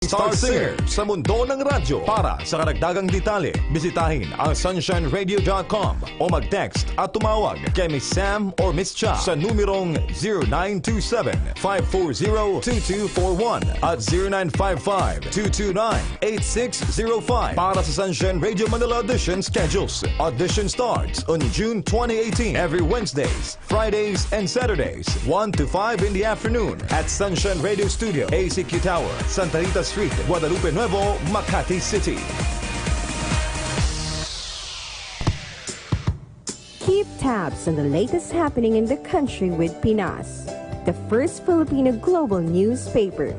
star singer sa mundo ng radyo. Para sa karagdagang detalye, bisitahin ang sunshineradio.com o mag-text at tumawag kay Miss Sam or Miss Cha sa numerong 0927-540-2241 at 0955-229-8605 para sa Sunshine Radio Manila Audition schedules. Audition starts on June 2018 every Wednesdays, Fridays, and Saturdays, 1 to 5 in the afternoon at Sunshine Radio Studio, ACQ Tower, Santa Rita Street, Guadalupe Nuevo, Makati City. Keep tabs on the latest happening in the country with Pinas, the first Filipino global newspaper.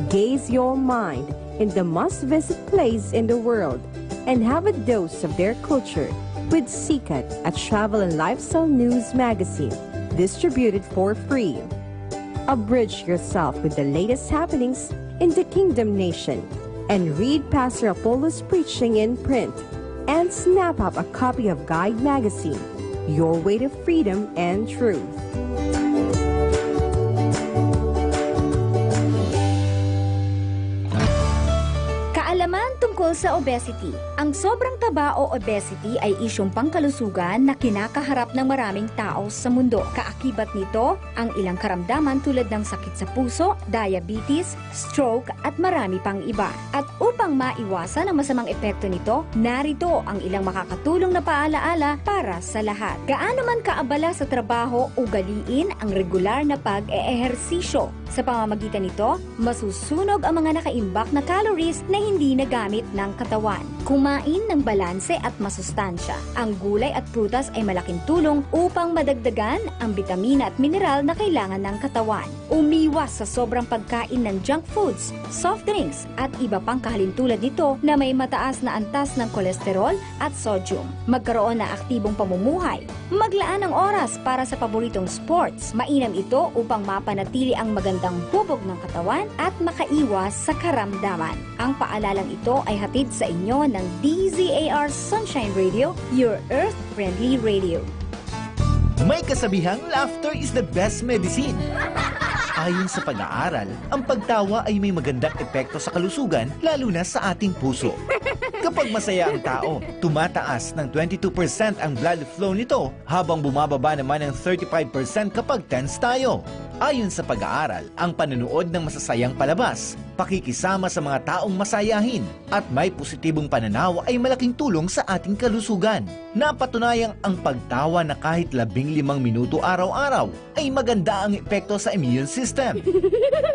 Gaze your mind in the must-visit place in the world and have a dose of their culture with Sikat, a travel and lifestyle news magazine, distributed for free. Abridge yourself with the latest happenings in the Kingdom Nation and read Pastor Apollo's preaching in print and snap up a copy of Guide Magazine, your way to freedom and truth. Kaalaman tungkol sa obesity. Ang sobrang taba o obesity ay isyong pangkalusugan na kinakaharap ng maraming tao sa mundo. Kaakibat nito ang ilang karamdaman tulad ng sakit sa puso, diabetes, stroke at marami pang iba. At upang maiwasan ang masamang epekto nito, narito ang ilang makakatulong na paalaala para sa lahat. Gaano man kaabala sa trabaho, ugaliin ang regular na pag-eehersisyo. Sa pamamagitan nito, masusunog ang mga nakaimbak na calories na hindi nagamit ng katawan. Kumain ng balanse at masustansya. Ang gulay at prutas ay malaking tulong upang madagdagan ang bitamina at mineral na kailangan ng katawan. Umiwas sa sobrang pagkain ng junk foods, soft drinks at iba pang kahalintulad nito na may mataas na antas ng kolesterol at sodium. Magkaroon ng aktibong pamumuhay. Maglaan ng oras para sa paboritong sports. Mainam ito upang mapanatili ang magandang hubog ng katawan at makaiwas sa karamdaman. Ang paalalang ito ay hatid sa inyo ng DZAR Sunshine Radio, your earth-friendly radio. May kasabihang laughter is the best medicine. Ayon sa pag-aaral, ang pagtawa ay may magandang epekto sa kalusugan, lalo na sa ating puso. Kapag masaya ang tao, tumataas ng 22% ang blood flow nito, habang bumababa naman ng 35% kapag tense tayo. Ayon sa pag-aaral, ang panonood ng masasayang palabas, pakikisama sa mga taong masayahin, at may positibong pananaw ay malaking tulong sa ating kalusugan. Napatunayang ang pagtawa na kahit 15 minuto araw-araw ay maganda ang epekto sa immune system.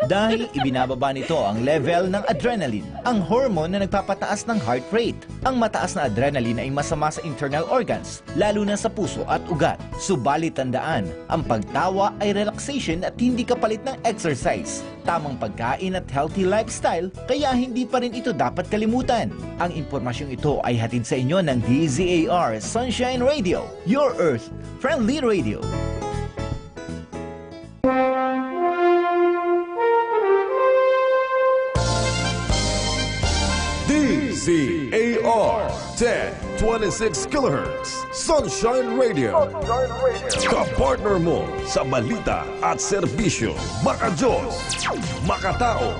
Dahil ibinababa nito ang level ng adrenaline, ang hormone na nagpapataas ng heart rate. Ang mataas na adrenaline ay masama sa internal organs, lalo na sa puso at ugat. Subalit tandaan, ang pagtawa ay relaxation at hindi kapalit ng exercise. Tamang pagkain at healthy lifestyle, kaya hindi pa rin ito dapat kalimutan. Ang impormasyong ito ay hatid sa inyo ng DZAR Sunshine Radio, your earth-friendly radio. DZAR 1026 kHz Sunshine Radio. Kapartner mo sa balita at serbisyo, maka-Diyos, makatao,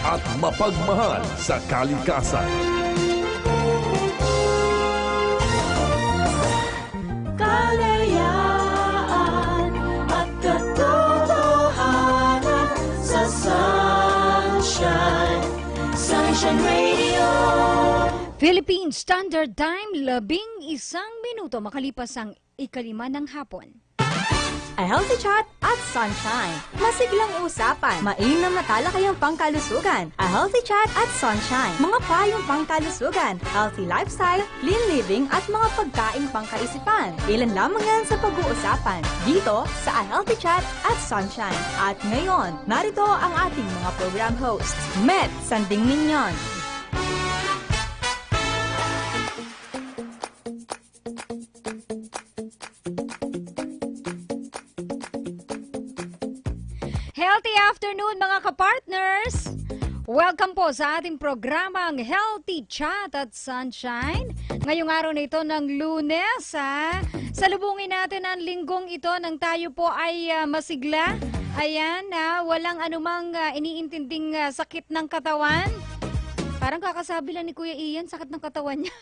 at mapagmahal sa kalikasan. Kalayaan at katotohanan sa Sunshine Radio. Philippine Standard Time, 11 minuto makalipas ang 5:05 ng hapon. A healthy chat at sunshine. Masiglang usapan. Mainam na talakayang pangkalusugan. A healthy chat at sunshine. Mga payong pangkalusugan, healthy lifestyle, clean living at mga pagkaing pangkaisipan. Ilan lamang yan sa pag-uusapan dito sa A Healthy Chat at Sunshine. At ngayon, narito ang ating mga program hosts. Met Sanding Minyon. Healthy afternoon mga kapartners! Welcome po sa ating programang Healthy Chat at Sunshine. Ngayong araw na ito ng Lunes, salubungin natin ang linggong ito nang tayo po ay masigla Ayan na, walang anumang iniintinding sakit ng katawan. Parang kakasabi lang ni Kuya Ian, sakit ng katawan niya.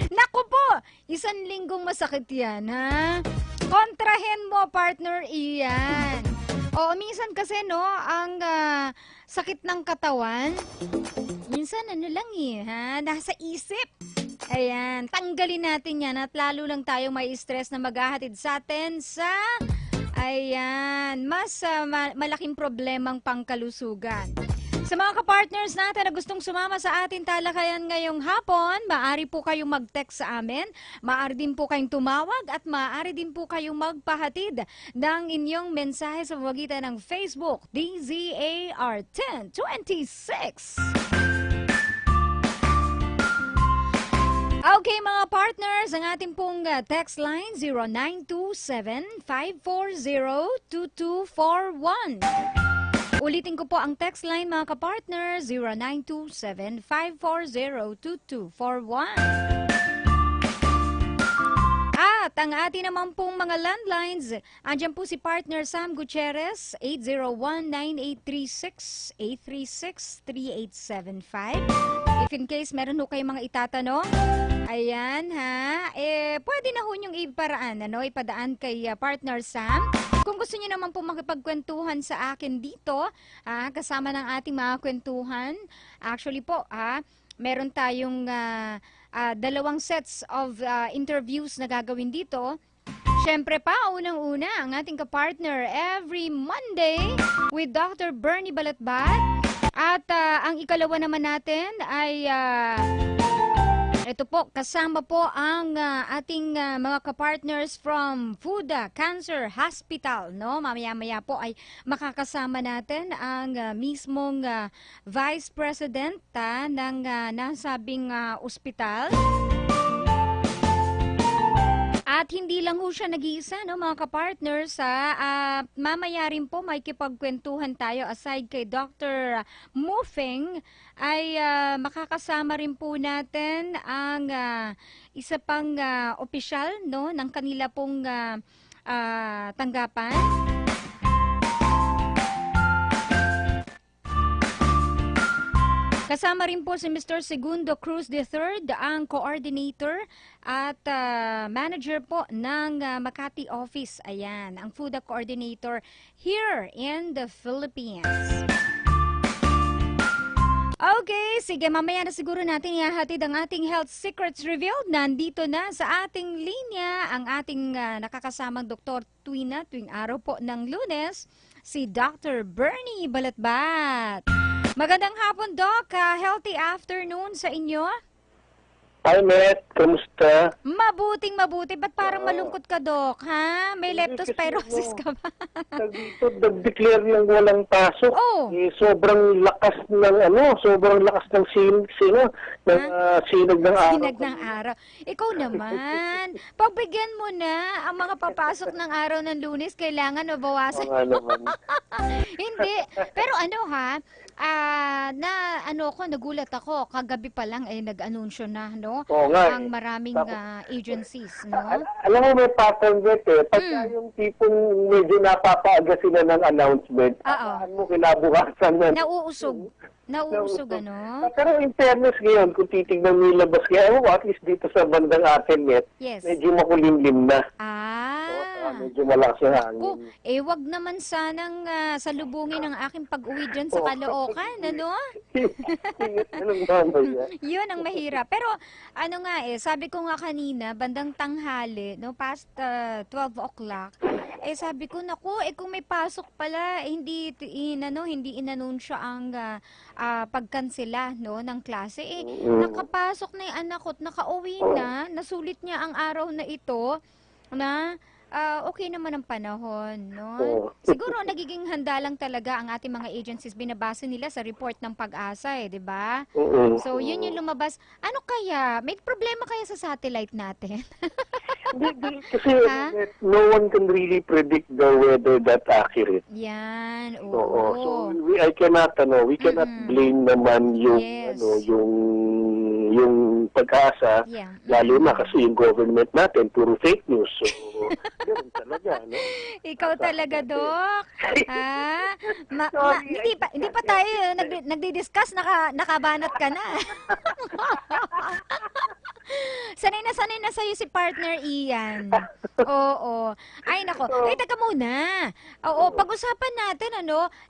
Naku po, 1 linggong masakit yan, ha? Kontrahen mo, partner Ian. O, minsan kasi, no, ang sakit ng katawan, minsan ano lang ha, nasa isip. Ayan, tanggalin natin yan at lalo lang tayong may stress na maghahatid sa atin sa, ayan, mas malaking problemang pangkalusugan. Sa mga kapartners natin na gustong sumama sa ating talakayan ngayong hapon, maaari po kayong mag-text sa amin, maaari din po kayong tumawag at maaari din po kayong magpahatid ng inyong mensahe sa pamamagitan ng Facebook, DZAR 1026. Okay mga partners, ang ating pong text line 0927-540-2241. Ulitin ko po ang text line mga kapartner, 0927-540-2241. At ang ating naman pong mga landlines, andyan po si partner Sam Gutierrez, 801-9836-836-3875. If in case meron ho kayong mga itatanong, ayan ha, pwede na ho yung iparaan, ipadaan kay partner Sam. Kung gusto niyo naman po makipagkwentuhan sa akin dito, kasama ng ating mga kwentuhan, actually po, meron tayong 2 sets of interviews na gagawin dito. Siyempre pa, unang-una, ang ating kapartner every Monday with Dr. Bernie Balatbat. At ang ikalawa naman natin ay... ito po, kasama po ang ating mga kapartners from Food Cancer Hospital, no? Mamaya-maya po ay makakasama natin ang mismong Vice President ng nasabing ospital. At hindi lang ho siya nag-iisa, no, mga kapartners. Mamaya rin po may kipagkwentuhan tayo aside kay Dr. Mufeng ay makakasama rin po natin ang isa pang opisyal, no, ng kanila pong tanggapan. Kasama rin po si Mr. Segundo Cruz III, ang coordinator at manager po ng Makati office. Ayan, ang food coordinator here in the Philippines. Okay, sige, mamaya na siguro natin ihahatid ang ating Health Secrets Revealed. Nandito na sa ating linya ang ating nakakasamang doktor tuwing araw po ng Lunes, si Dr. Bernie Balatbat. Magandang hapon, Doc. Healthy afternoon sa inyo. Hi, Matt. Kamusta? Mabuting-mabuti. Ba't parang malungkot ka, Doc? Ha? May leptospirosis ka ba? Dito, nag-declare ng walang pasok. Oh. Sobrang lakas ng sinag ng araw. Sinag ng araw. Ikaw naman, pagbigyan mo na ang mga papasok ng araw ng Lunes, kailangan mabawasan. Hindi. Pero nagulat ako. Kagabi pa lang nag-anunsyo na, no? Oo nga, ang maraming agencies, no? Alam mo, may pattern pagka yung tipong medyo napapaaga sila ng announcement, saan mo kinabukasan na Nauusog, ano? Pero in fairness ngayon, kung titignan mo yung labas, kaya at least dito sa bandang atin, yes, medyo makulimlim na. Medyo malakas yung hangin. Wag naman sanang salubungin ang aking pag-uwi dyan sa Caloocan, ano? Yun ang mahirap. Pero, sabi ko nga kanina, bandang tanghali, no, past 12 o'clock, sabi ko, kung may pasok pala, hindi inanunsyo ang pagkansela, no, ng klase. Nakapasok na yung anak ko at nakauwi na, nasulit niya ang araw na ito, na okay naman ang panahon, no? Siguro nagiging handa lang talaga ang ating mga agencies, binabase nila sa report ng Pag-asa, di ba? So, yun yung lumabas. Ano kaya? May problema kaya sa satellite natin? Kasi no one can really predict the weather that accurate. Yan, So we cannot blame naman yung yung pag-asa, lalo na kasi yung government natin, puro fake news. So, ganun talaga, no? Ikaw talaga, Doc. Hindi pa tayo nagdi-discuss, nakabanat ka na. Sanay na sa'yo si partner Ian. Oo. Ay, nako. Ay, teka muna. Oo, pag-usapan natin,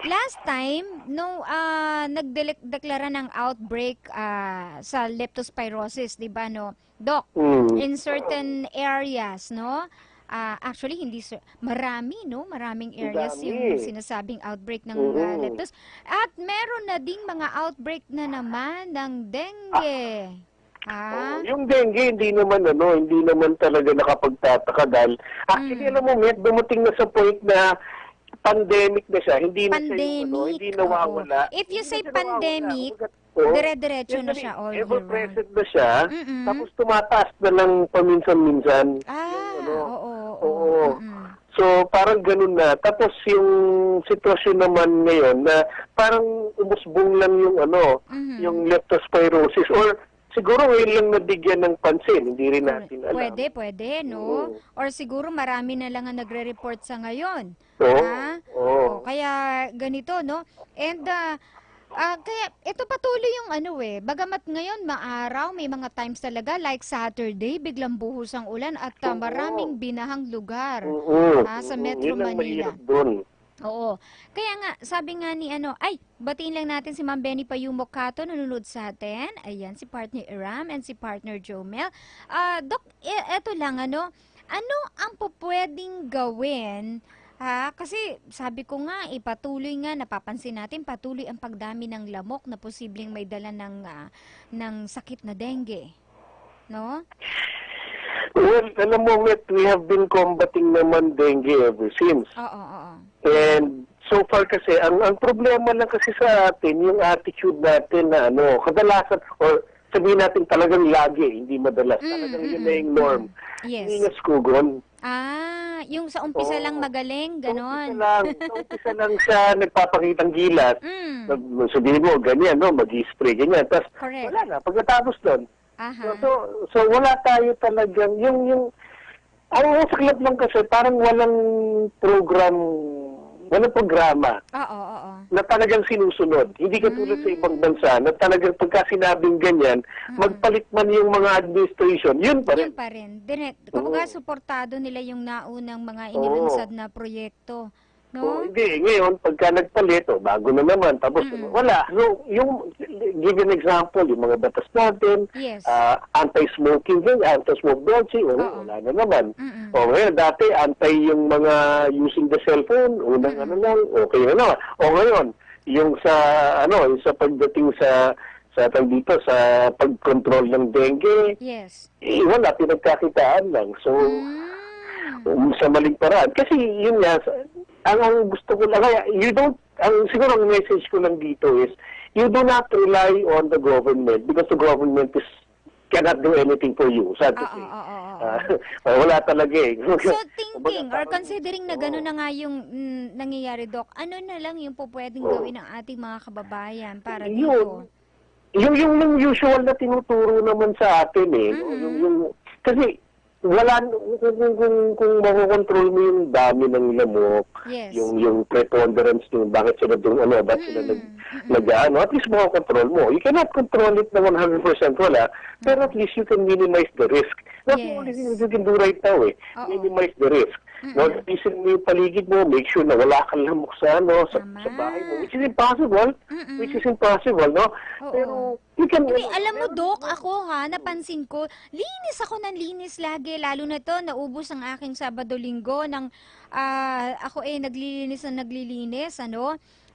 last time, nung nagdeklara ng outbreak sa leptospirosis, di ba, no? Doc, in certain areas, no? Actually, maraming areas yung sinasabing outbreak ng leptos. At meron na ding mga outbreak na naman ng dengue. Yung dengue, hindi naman talaga nakapagtataka dahil actually, alam mo, dumating na sa point na pandemic na siya, hindi na siya hindi nawawala. If you say pandemic, dire-diretso na siya all year round. Ever-present na siya, tapos tumataas na lang paminsan-minsan. Oo. So, parang ganun na. Tapos yung sitwasyon naman ngayon na parang umusbong lang yung leptospirosis or siguro ngayon lang nabigyan ng pansin, hindi rin natin alam. Pwede, no? Or siguro marami na lang ang nagre-report sa ngayon. Kaya ganito, no? And kaya ito patuloy yung bagamat ngayon maaraw, may mga times talaga like Saturday, biglang buhos ang ulan at maraming binahang lugar sa Metro Manila. Oo. Kaya nga, sabi nga ni batiin lang natin si Ma'am Benny Payumok Cato, nanonood sa atin. Ayan, si partner Iram and si partner Jomel. Doc, eto lang, ano ang pwedeng gawin? Kasi sabi ko nga, patuloy nga, napapansin natin, patuloy ang pagdami ng lamok na posibleng may dala ng sakit na dengue. No? Well, alam mo, we have been combating naman dengue ever since. Oo. And so far kasi, ang problema lang kasi sa atin, yung attitude natin na kadalasan, or sabihin natin talagang lagi, hindi madalas. Talagang yun na yung norm. Yes. Hindi skugon. Yung sa umpisa lang magaling, ganon. Sa umpisa lang siya nagpapakitang gilas. Sabihin mo, ganyan, mag-spray, ganyan. Tapos, wala na, pagkatapos doon. So wala tayo talagang, yung ang saklap lang kasi, parang walang programa na talagang sinusunod. Hindi katulad sa ibang bansa na talagang pagka sinabing ganyan, magpalit man yung mga administration, yun pa rin. Kumbaga, suportado nila yung naunang mga inilunsad na proyekto. No? Hindi. Ngayon, pagka nagpalit, bago na naman. Tapos, wala. So, give an example, yung mga batas natin, anti-smoking, anti-smoke policy, wala na naman. Ngayon, dati, yung mga using the cellphone, unang okay na naman. Ngayon, yung sa pagdating sa pag-control ng dengue, wala, pinagkakitaan lang. So, sa maling paraan. Kasi, yun nga, ang gusto ko lang, siguro ang message ko lang dito is, you do not rely on the government because the government cannot do anything for you. Wala talaga So thinking or considering na gano'n na nga yung nangyayari, Doc, ano na lang yung pwedeng gawin ng ating mga kababayan para dito? Yung usual na tinuturo naman sa atin kasi wala, kung makokontrol mo yung dami ng lamok, yung preponderance nung bakit sila ba't sila at least makokontrol mo. You cannot control it na 100% wala, pero at least you can minimize the risk. That's the only thing you can do right now, minimize the risk. Isin mo yung paligid mo, make sure na wala kang lamok sa bahay mo, which is impossible, no? Pero, alam mo, Doc, ako napansin ko, linis ako ng linis lagi, lalo na to, naubos ang aking Sabado-Linggo ako naglilinis,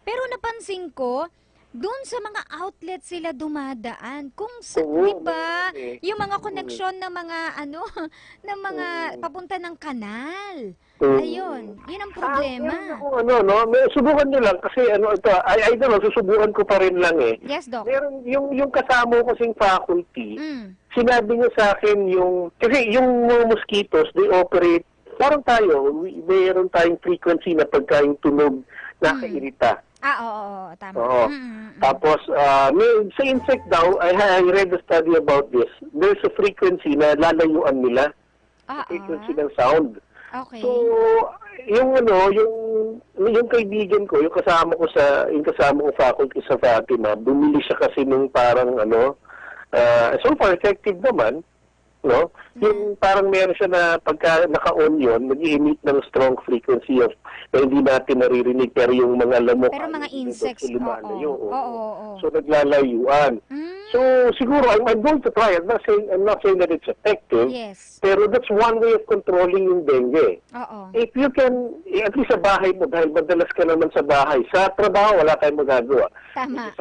pero napansin ko, doon sa mga outlet sila dumadaan. Kung ba, yung mga koneksyon ng mga ng mga papunta ng kanal. Ayun, yun ang problema. Subukan nyo lang kasi susubukan ko pa rin lang Yes, Doc. Meron yung kasama ko kasing faculty, sinabi niya sa akin kasi yung mosquitoes, they operate, parang tayo, mayroon tayong frequency na pagka yung tunog nakairita. Oo, tama. Oo. Tapos, sa insect daw, I read a study about this. There's a frequency na lalayuan nila. Frequency ng sound. Okay. So, yung kaibigan ko, yung kasama ko faculty sa Fatima, bumili siya kasi nung parang so far effective naman, no? Yung parang meron siya na pagka naka-on yun, nag-i-emit ng strong frequency of na hindi natin naririnig, pero yung mga lamok. Pero mga insects, oo. So, naglalayuan. So, siguro, I'm going to try. I'm not saying that it's effective. Yes. Pero that's one way of controlling yung dengue. Oo. If you can, at least sa bahay mo, dahil madalas ka naman sa bahay, sa trabaho, wala tayong magagawa. Tama.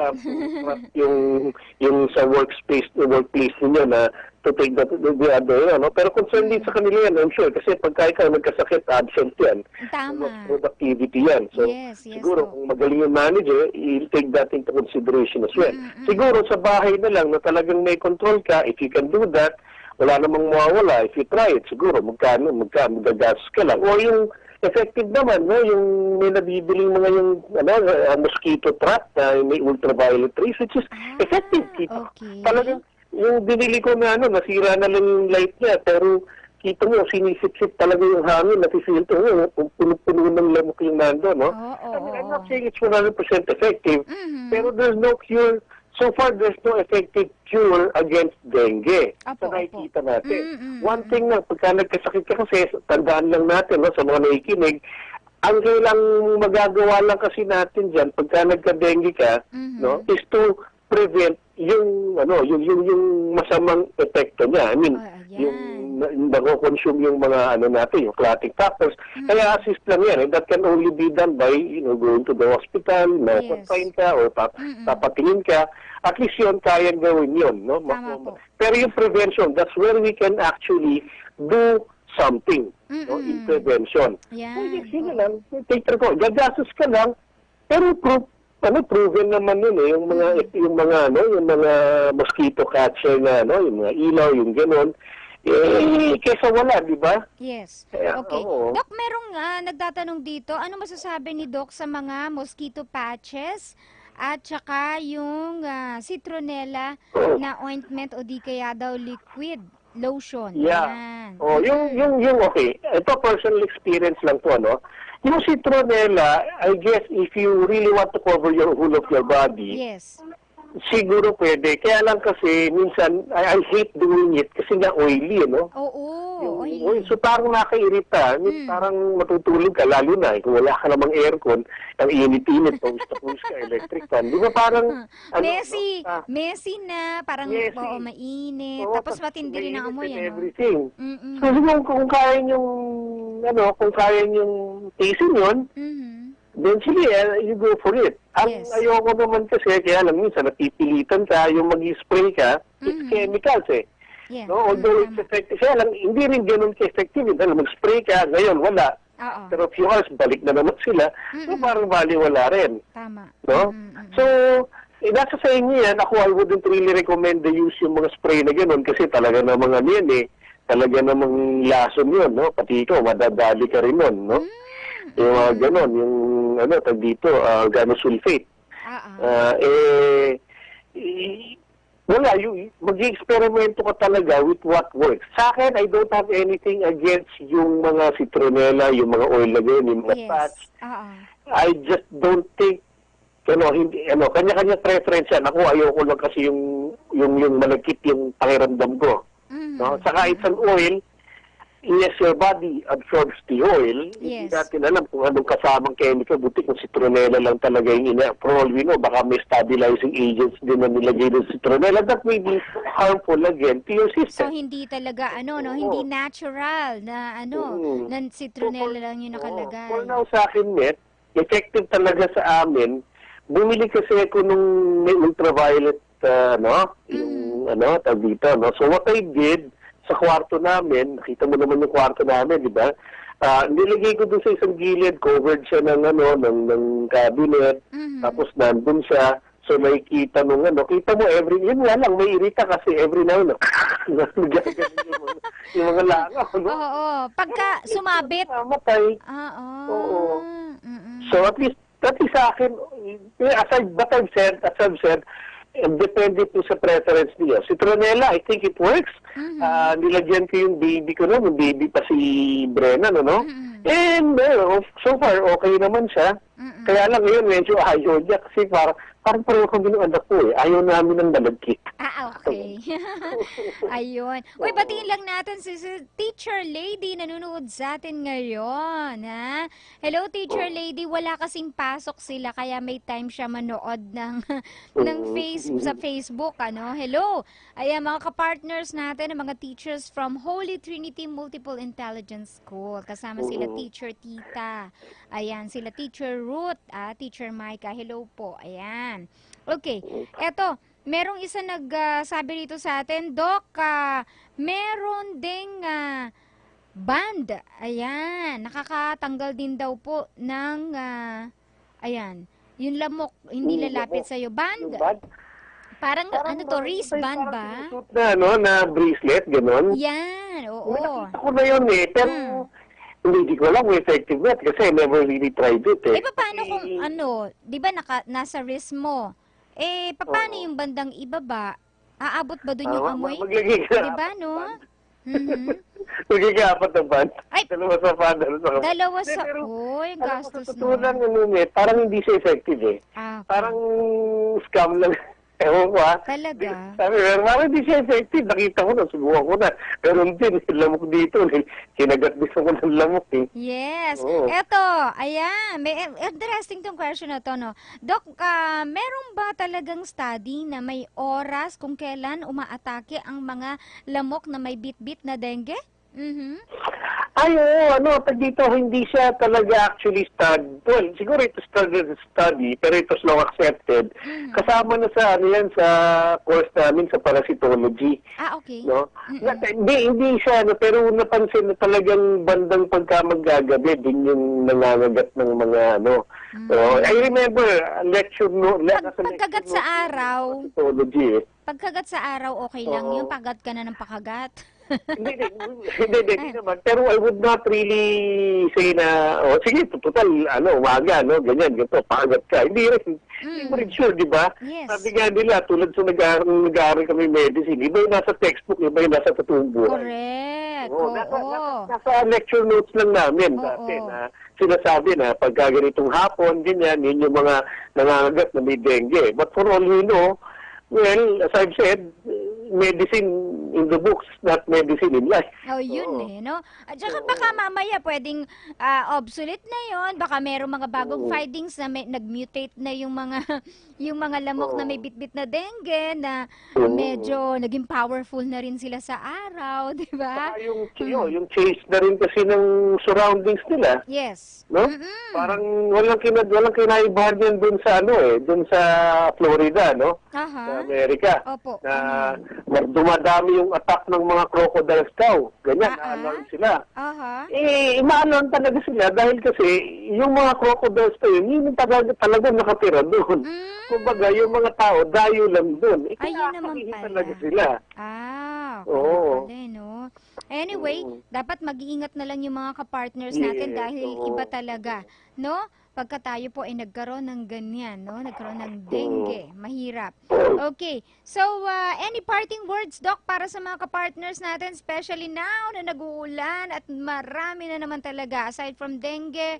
Yung sa workplace ninyo na to take the other, pero concern din sa kanila yan, I'm sure, kasi pagka ikaw nagkasakit, absent yan. Tama. Productivity yan. So, yes, siguro, kung magaling yung manager, he'll take that into consideration as well. Siguro, sa bahay na lang, na talagang may control ka, if you can do that, wala namang mawawala. If you try it, siguro, magagastos ka lang. O yung effective naman, no, yung may nabibiling mga yung mosquito trap na may ultraviolet rays, which is effective. Okay. Talagang, yung binili ko na nasira na lang yung light niya, pero kita mo, sinisip-sip talaga yung hangin, nasifilter mo, puno-puno ng lamok yung nando, no? I'm not saying it's 100% effective, pero there's no cure. So far, there's no effective cure against dengue. Sa nakikita natin. One thing na, pagka nagkasakit ka kasi, tandaan lang natin, no, sa mga nakikinig, ang kailang magagawa lang kasi natin dyan, pagka nagka-dengue ka, no, is to prevent yung masamang epekto niya. I mean, yung nako-consume yung mga natin, yung clotting factors. Kaya assist lang yan. And that can only be done by, going to the hospital, confine ka, or papatingin ka. At least yun, kayang gawin yun. No? Pero yung prevention, that's where we can actually do something. No? In prevention. Yun lang. Take care ko. Gagastos ka lang, pero proven naman yun yung mga mosquito catcher na yung mga ilaw, yung gano'n, kesa wala, di ba? Yes. Kaya, okay. Doc, merong nagtatanong dito, ano masasabi ni Doc sa mga mosquito patches at saka yung citronella na ointment o di kaya daw liquid lotion? Yeah. Yung okay. Ito personal experience lang po, no? Yung citronella, I guess if you really want to cover your whole of your body, siguro pwede. Kaya lang kasi, minsan, I hate doing it kasi nga oily, no? Oily. So parang nakairita. Parang matutulog ka, lalo na kung wala ka namang aircon, ang init-init, pawis ka, electric fan. Di ba parang... Messy na, parang mainit. Tapos matindi rin ang amoy, everything. So kung kaya niyong tasin yun, then sige, you go for it. Ang ayoko naman kasi, kaya lang minsan napipilitan ka, yung mag-spray ka, it's chemicals no? Although it's effective, kaya lang hindi rin ganun ka-effective. Dahil mag-spray ka, ngayon wala. Pero few hours, balik na naman sila. So parang wala rin. Tama. No? So, nasa sa inyo yan, ako I wouldn't really recommend the use yung mga spray na ganun kasi talaga namang talaga namang lason yun, no? Pati ikaw, madadali ka rin nun, no? Yung mga ganon, yung tag dito, organosulfate. Wala, mag-i-experimento ka talaga with what works. Sa akin, I don't have anything against yung mga citronella, yung mga oil na gano'n, yung mga patch. I just don't think, kanya-kanya preference yan. Ako, ayoko lang kasi yung malagkit yung pakiramdam ko. No? Saka it's an oil, yes, your body absorbs the oil. Hindi natin alam kung anong kasamang chemical. Buti kung citronella lang talaga yung for all we know, baka may stabilizing agents din na nilagay ng citronella that may be harmful again to your system. So, hindi talaga, hindi natural na, na citronella lang yung nakalagay. For now, sa akin, effective talaga sa amin. Bumili kasi ako nung may ultraviolet, yung, tag dito, no? So, what I did, sa kwarto namin, nakita mo naman yung kwarto namin, di ba? Nilagay ko doon sa isang gilid, covered siya ng cabinet, tapos nandun siya. So, nakikita nung kita mo yun nga lang, may irita kasi every now and yung mga langaw, no? Oo. Pagka sumabit. Matay. Oo. So, at least, Dati sa akin, as I've said, depende po sa preference niya. Si Tronella, I think it works. Nilagyan ko yung baby ko yung baby pa si Brennan, ano? And so far, okay naman siya. Kaya lang ngayon, medyo ayaw niya kasi parang pareho kami ng anak ko eh. Ayaw namin ng malagkit. Okay. Ayun. Uy, batiin lang natin si Teacher Lady nanonood sa atin ngayon, ha? Hello, Teacher Lady. Wala kasing pasok sila kaya may time siya manood sa Facebook, ano? Hello. Ayan, mga kapartners natin, mga teachers from Holy Trinity Multiple Intelligence School. Kasama sila Teacher Tita. Ayan, sila Teacher Ruth, Teacher Micah. Hello po. Ayan. Okay. Eto, merong isa nagsabi rito sa atin, Doc, meron ding band. Ayan, nakakatanggal din daw po ng, ayan, yung lamok, hindi lalapit sa'yo. Band? Parang ano to, wristband ba? Na bracelet, gano'n? Yan, oo. Nakita ko na yun eh, pero hindi ko alam kung effective net kasi I never really tried it eh. Paano kung di ba nasa wrist mo? Paano yung bandang ibaba? Aabot ba dun yung amoy? Maglagay ka. Di ba, no? Maglagay ka apat na band. Ay, dalawa sa father. Dalawa sa, uy, gastos na. Parang hindi siya effective eh. Parang scam lang. Ewan ko Talaga? Sabi, parang hindi siya effective. Nakita ko na, subukan ko na. Pero din, lamok dito. Kinagat gusto ko ng lamok eh. Yes. Eto, ayan. May interesting tong question na to, no? Doc, meron ba talagang study na may oras kung kailan umaatake ang mga lamok na may bit-bit na dengue? Ay, dito hindi siya talaga actually studied. Well, siguro ito study, pero ito slow accepted. Kasama na sa, sa course namin sa parasitology. Okay. No? Hindi siya, pero napansin na talagang bandang pagka maggagabi, din yung nangangagat ng mga, I remember, lecture, pagkagat sa araw, parasitology pagkagat sa araw, okay lang yung pagkat ka na ng pakagat. Hindi naman. Pero I would not really say na, sige, total, umaga, ganyan, ganito, pagat ka. Hindi rin sure, di ba? Yes. Sabi nga nila, tulad sa nag-aaral kami medicine, iba yung nasa textbook, iba yung nasa totoong buhay. Correct. Nasa lecture notes lang namin dati na sinasabi na pagka ganitong hapon, ganyan, yun yung mga nangangagat na may dengue. But for all we know, well, as I've said, medicine in the books, not medicine in life. Yun no? At saka baka mamaya pwedeng obsolete na yon, baka merong mga bagong findings na nag-mutate na yung mga lamok na may bitbit na dengue na medyo naging powerful na rin sila sa araw, di ba? Yung change na rin kasi ng surroundings nila. Yes. No? Parang walang kinaibahan yan dun sa dun sa Florida, no? Sa Amerika. Opo. Na dumadami yung attack ng mga crocodiles daw. Ganyan, naalarm sila. Maalarm talaga sila dahil kasi yung mga crocodiles na yun, yun talaga nakatira doon. Kumbaga, yung mga tao, dayo lang doon. Ayun naman pala. Talaga sila. Okay, no? Anyway, dapat mag-iingat na lang yung mga kapartners natin dahil iba talaga, no? Pagka tayo po ay nagkaroon ng ganyan, no? Nagkaroon ng dengue, mahirap. Okay, so any parting words, Doc, para sa mga kapartners natin, especially now na nag-uulan at marami na naman talaga, aside from dengue,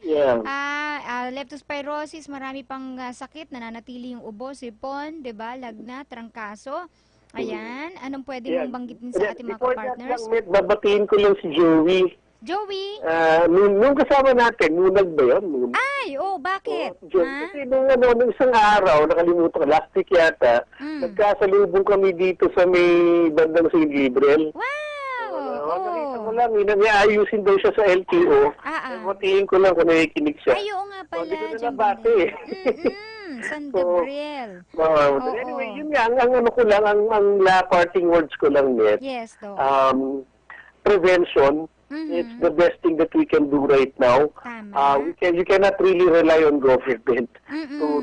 leptospirosis, marami pang sakit, nananatili yung ubo, sipon, diba, lagnat, trangkaso. Ayan, anong pwede mong banggitin sa ating mga kapartners? Babatiin ko lang si Joey. Joey? Nung kasama natin, nunag ba yun? Ay, bakit? Kasi nung isang araw, nakalimutan ko, last week yata, nagkasalubong kami dito sa may bandang St. Gabriel. Wow! Nakita ko lang, ayusin daw siya sa LTO. Matiin ko lang kung nakikinig siya. Ay, oo nga pala. Hindi ko na nabati. San Gabriel. Anyway, yun nga, ang ko lang, ang parting words ko lang, Net. Yes, Doc. Prevention It's the best thing that we can do right now. You cannot really rely on government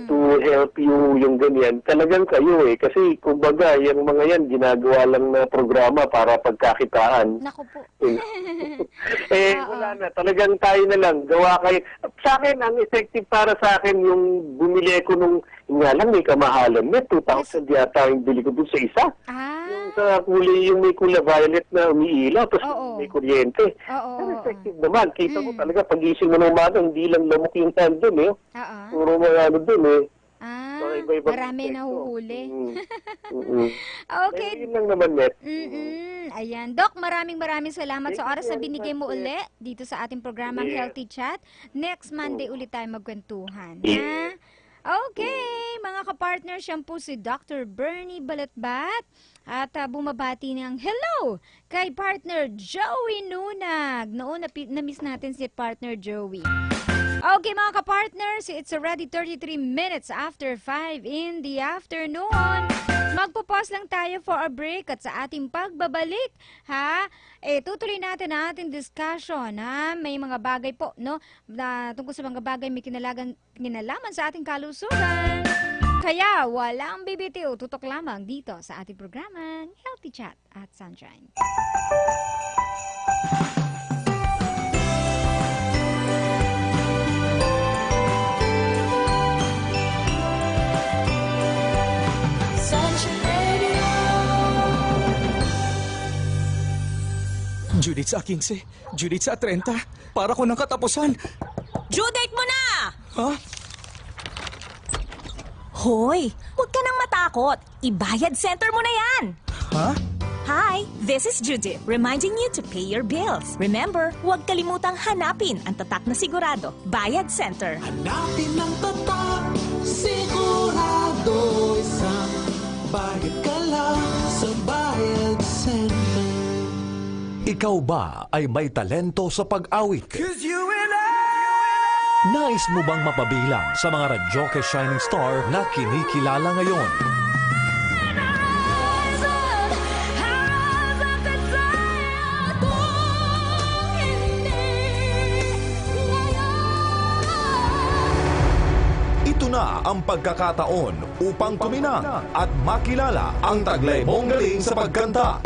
to help you yung ganyan. Talagang kayo kasi kumbaga yung mga yan ginagawa lang na programa para pagkakitaan. Naku po. Wala na. Talagang tayo na lang. Gawa kayo. Sa akin, ang effective para sa akin yung bumili ko nung nga lang may kamahalan na 2,000 yata yung bili ko dun sa isa. Yung sa kulay, yung may kulay violet na umiilaw tapos may kuryente. Pero effective naman. Kita ko talaga pag-ising mo ng umaga, hindi lang lamok yung nandun Puro mga ano dun Marami na huhuli. Okay. Yun lang naman, Net. Ayan. Doc, maraming salamat sa oras na binigay mo uli dito sa ating programang Healthy Chat. Next Monday ulit tayo magkwentuhan. Okay, mga kapartner, siya po si Dr. Bernie Balatbat at bumabati ng hello kay partner Joey Nunag. Noon, na-miss natin si partner Joey. Okay mga kapartners, it's already 33 minutes after 5 in the afternoon. Magpo-pause lang tayo for a break at sa ating pagbabalik, tutuloy natin ang ating discussion, May mga bagay po, tungkol sa mga bagay may kinalaman sa ating kalusugan. Kaya walang bibitiw, tutok lamang dito sa ating programang Healthy Chat at Sunshine. Judith sa 15, Judith sa 30, para ko ng katapusan. Due date mo na! Ha? Hoy, huwag ka nang matakot. Ibayad center mo na yan. Ha? Hi, this is Judith, reminding you to pay your bills. Remember, huwag kalimutang hanapin ang tatak na sigurado. Bayad Center. Hanapin ang tatak, sigurado. Isang bayad ka lang sa Bayad Center. Ikaw ba ay may talento sa pag-awit? Nais mo bang mapabilang sa mga radyoke shining star na kinikilala ngayon? Ito na ang pagkakataon upang kuminang at makilala ang taglay mong galing sa pagkanta.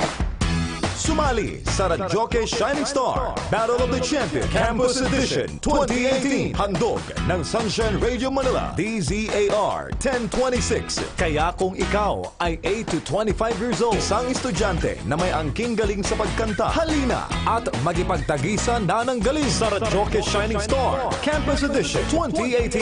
Sumali sa Radyoke Shining Star Battle of the Champion Campus Edition 2018. Handog ng Sunshine Radio Manila DZAR 1026. Kaya kung ikaw ay 8 to 25 years old, isang estudyante na may angking galing sa pagkanta, halina at magipagtagisan na ng galing sa Radyoke Shining Star Campus Edition 2018.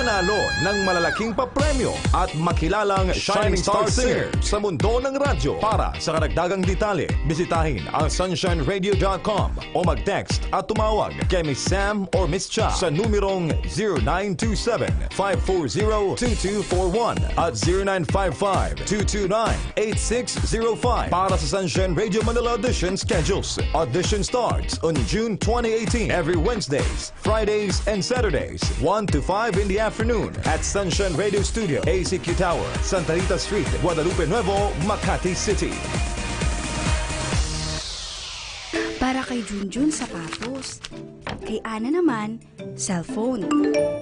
Manalo ng malalaking papremyo at makilalang Shining Star Singer sa mundo ng radyo. Para sa karagdagang detalye, bisitahin ang sunshineradio.com o mag-text at tumawag kay Miss Sam or Miss Cha sa numerong 0927-540-2241 at 0955-229-8605 para sa Sunshine Radio Manila Audition schedules. Audition starts on June 2018 every Wednesdays, Fridays, and Saturdays, 1 to 5 in the afternoon at Sunshine Radio Studio, ACQ Tower, Santa Rita Street, Guadalupe Nuevo, Makati City. Para kay Junjun, sapatos. Kay Ana naman, cellphone.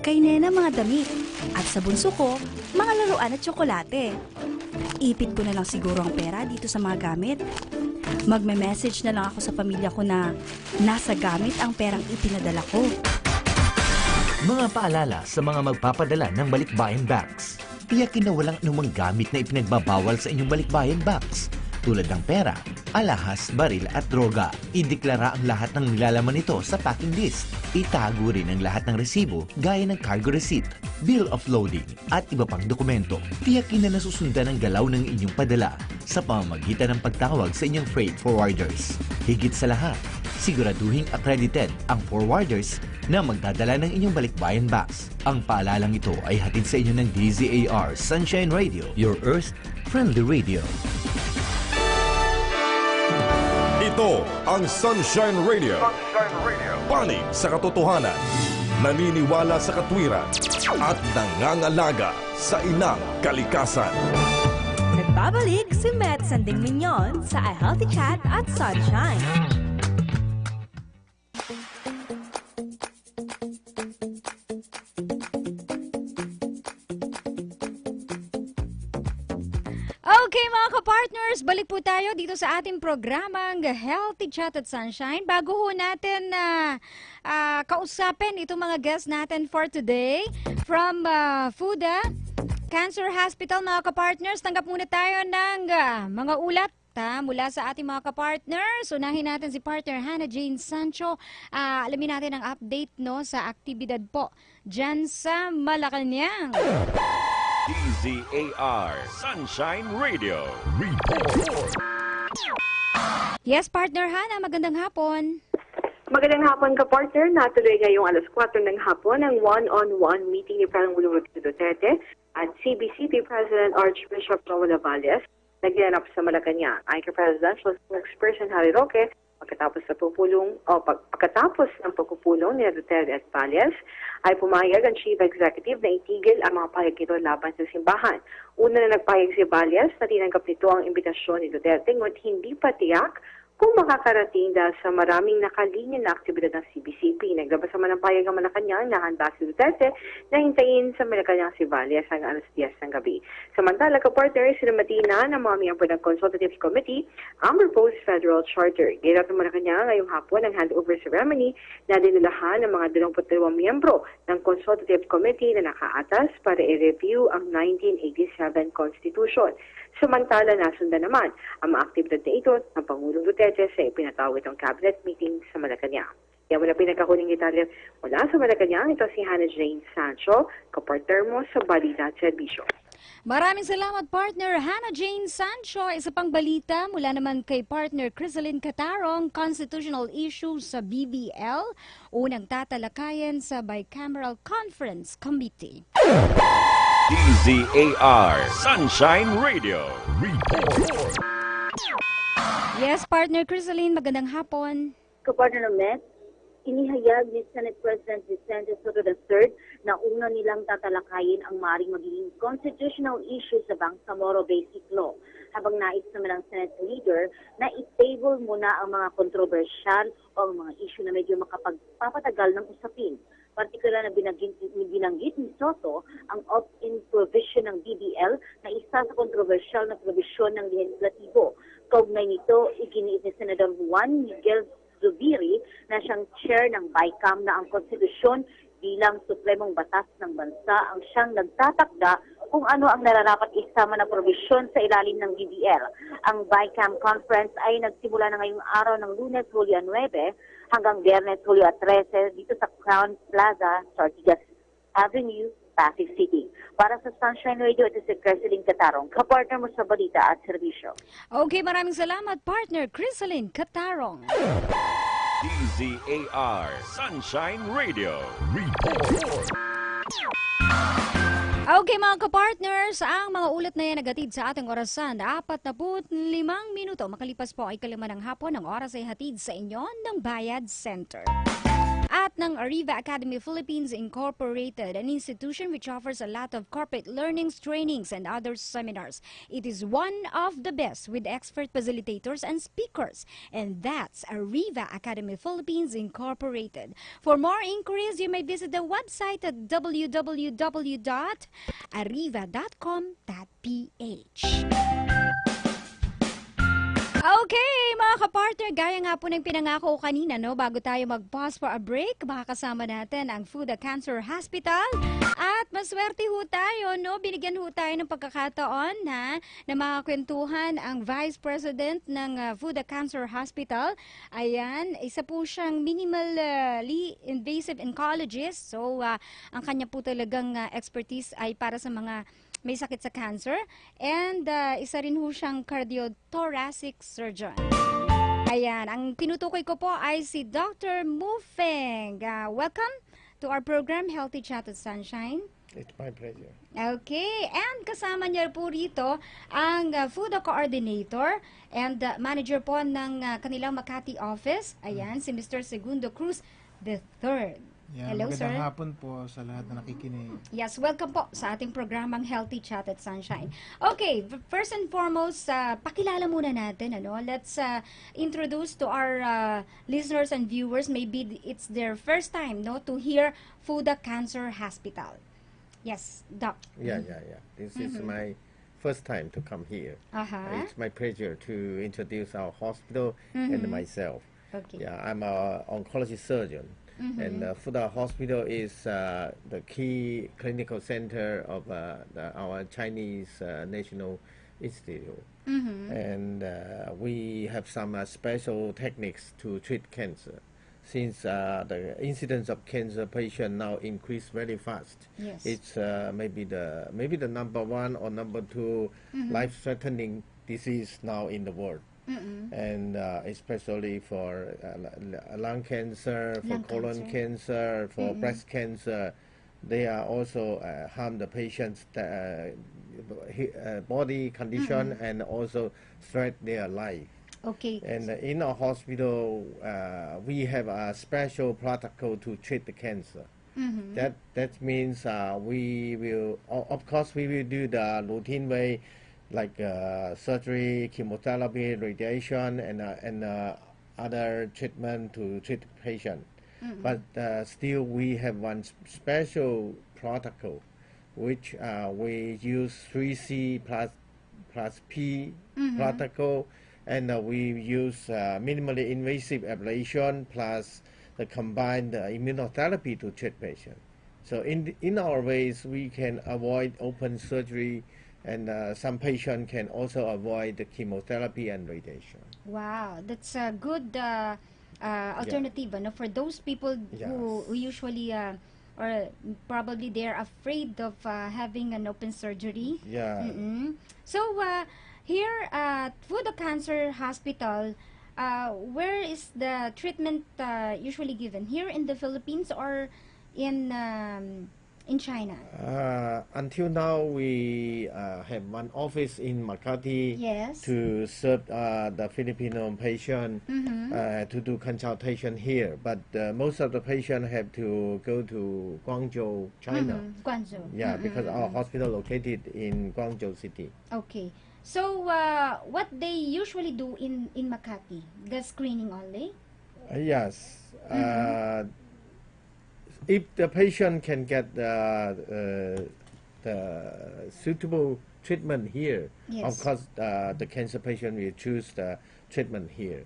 Kay Nena, mga damit. At sa bunso ko, mga laruan at tsokolate. Ipit ko na lang siguro ang pera dito sa mga gamit. Magme-message na lang ako sa pamilya ko na nasa gamit ang perang ipinadala ko. Mga paalala sa mga magpapadala ng balikbayan box. Tiyakin na walang anumang gamit na ipinagbabawal sa inyong balikbayan box. Tulad ng pera, alahas, baril at droga. Ideklara ang lahat ng nilalaman nito sa packing list. Itago rin ang lahat ng resibo gaya ng cargo receipt, bill of loading at iba pang dokumento. Tiyakin na nasusundan ang galaw ng inyong padala sa pamamagitan ng pagtawag sa inyong freight forwarders. Higit sa lahat, siguraduhing accredited ang forwarders na magdadala ng inyong balikbayan box. Ang paalalang ito ay hatid sa inyo ng DZAR Sunshine Radio, your Earth-friendly radio. Ito ang Sunshine Radio. Panig sa katotohanan, naniniwala sa katwiran, at nangangalaga sa inang kalikasan. Babalik si Met Sanding Mignon sa A Healthy Chat at Sunshine. Okay mga ka-partners, balik po tayo dito sa ating programang Healthy Chat at Sunshine. Bago ho natin kausapin itong mga guests natin for today from FUDA Cancer Hospital, mga ka-partners, tanggap muna tayo ng mga ulat mula sa ating mga ka-partners. Unahin natin si partner Hannah Jane Sancho. Alamin natin ang update sa aktibidad po dyan sa Malacanang. DZAR Sunshine Radio Report. Yes, partner Hannah, magandang hapon. Magandang hapon ka, partner. Natuloy ngayong alas 4 ng hapon ang one-on-one meeting ni Pangulong Rodrigo Duterte at CBCP President Archbishop Joel Valles na ginanap sa Malacanang. Ayon kay Presidential Spokesperson Harry Roque, pagkatapos ng pagpupulong ni Duterte at Valles, ay pumayag ang Chief Executive na itigil ang mga pahayag nito laban sa simbahan. Una na nagpahayag si Valles na tinanggap nito ang imbitasyon ni Duterte ngunit hindi pa tiyak kung makakarating dahil sa maraming nakalinya na aktibidad ng CBCP. Naglabas naman ng pahayag ang Malacanang na handa si Duterte na hintayin sa Malacanang si Valles hanggang alas 10 ng gabi. Samantala, ka-partner, sinamati na ng mga miyembro ng Consultative Committee ang proposed federal charter. Ginat ng Malacanang ngayong hapon ang handover ceremony na dinulahan ng mga 22 miyembro ng Consultative Committee na nakaatas para i-review ang 1987 Constitution. Samantala, nasundan naman ang mga aktibidad na ito ng Pangulong Duterte sa ipinatawag ng cabinet meeting sa Malacanang. Yan muna pinagkakuning detalye mula sa Malacanang. Ito si Hannah Jane Sancho, kapartner mo sa Balita at Serbisyo. Maraming salamat, partner Hannah Jane Sancho. Isa pang balita mula naman kay partner Crisaline Catarong, constitutional issues sa BBL, unang tatalakayan sa Bicameral Conference Committee. DZAR Sunshine Radio Report. Yes, partner Crisaline, magandang hapon. Kapartner ng Met, inihayag ni Senate President Vicente Soto III na una nilang tatalakayin ang maaaring magiging constitutional issue sa Bangsamoro Basic Law, habang nais naman ng Senate leader na i-table muna ang mga kontrobersyal o ang mga issue na medyo makapagpapatagal ng usapin. Partikular na binanggit ni Soto ang opt-in provision ng BBL na isa sa kontrobersyal na provision ng lehislatibo. Kaugnay nito, iginiit ni Senador Juan Miguel Zubiri na siyang chair ng BICAM na ang konstitusyon bilang supremong batas ng bansa ang siyang nagtatakda kung ano ang nararapat isama na provision sa ilalim ng BBL. Ang BICAM conference ay nagsimula na ngayong araw ng Lunes, Hulyo 9 hanggang Biyernes, Hulyo 13 dito sa Crown Plaza, Ortigas Avenue, Pasig City. Para sa Sunshine Radio, ito si Crisaline Catarong, kapartner mo sa Balita at Serbisyo. Okay, maraming salamat, partner Crisaline Catarong. DZAR Sunshine Radio Report. Okay mga kapartners, ang mga ulat na yan nagatid sa ating orasan. 45 minuto makalipas po ay 5 ng hapon, ang oras ay hatid sa inyo ng Bayad Center. At ng Arriva Academy Philippines Incorporated, an institution which offers a lot of corporate learnings, trainings, and other seminars. It is one of the best with expert facilitators and speakers. And that's Arriva Academy Philippines Incorporated. For more inquiries, you may visit the website at www.arriva.com.ph. Okay, mga kapartner, gaya nga po ng pinangako kanina, bago tayo mag-pause for a break, makakasama natin ang FUDA Cancer Hospital. At maswerte ho tayo, binigyan ho tayo ng pagkakataon na makakwentuhan ang Vice President ng FUDA Cancer Hospital. Ayan, isa po siyang minimally invasive oncologist. So, ang kanya po talagang expertise ay para sa mga may sakit sa cancer, and isa rin ho siyang cardiothoracic surgeon. Ayan, ang tinutukoy ko po ay si Dr. Mufeng. Welcome to our program, Healthy Chat at Sunshine. It's my pleasure. Okay, and kasama niya po rito ang FUDA Coordinator and Manager po ng kanilang Makati office. Ayan, si Mr. Segundo Cruz III. Yeah, Hello, magandang sir. hapon po sa lahat na nakikinig. Yes, welcome po sa ating programang Healthy Chat at Sunshine. Okay, first and foremost, pakilala muna natin, ano? Let's introduce to our listeners and viewers, maybe it's their first time, no, to hear Fuda Cancer Hospital. Yes, Doc. Yeah. This is my first time to come here. It's my pleasure to introduce our hospital and myself. Okay. Yeah, I'm an oncology surgeon. And Fuda Hospital is the key clinical center of our Chinese National Institute. And we have some special techniques to treat cancer. Since the incidence of cancer patient now increase very fast, it's maybe the number one or number two life-threatening disease now in the world. And especially for lung cancer, for colon cancer, for breast cancer, they are also harm the patient's body condition and also threat their life. Okay. And in our hospital, we have a special protocol to treat the cancer. That means we will, of course, we will do the routine way, like surgery, chemotherapy, radiation, and other treatment to treat the patient. But still, we have one special protocol, which we use 3C plus P protocol, and we use minimally invasive ablation plus the combined immunotherapy to treat patient. So in our ways, we can avoid open surgery, and some patient can also avoid the chemotherapy and radiation. Wow, that's a good alternative, no, for those people who usually or probably they're afraid of having an open surgery. So here at Fuda Cancer Hospital, where is the treatment usually given? Here in the Philippines or in China? Until now, we have one office in Makati to serve the Filipino patient to do consultation here. But most of the patients have to go to Guangzhou, China. Guangzhou. Yeah, because our hospital located in Guangzhou City. Okay. So what they usually do in Makati? The screening only? Yes. If the patient can get the suitable treatment here, of course, the cancer patient will choose the treatment here.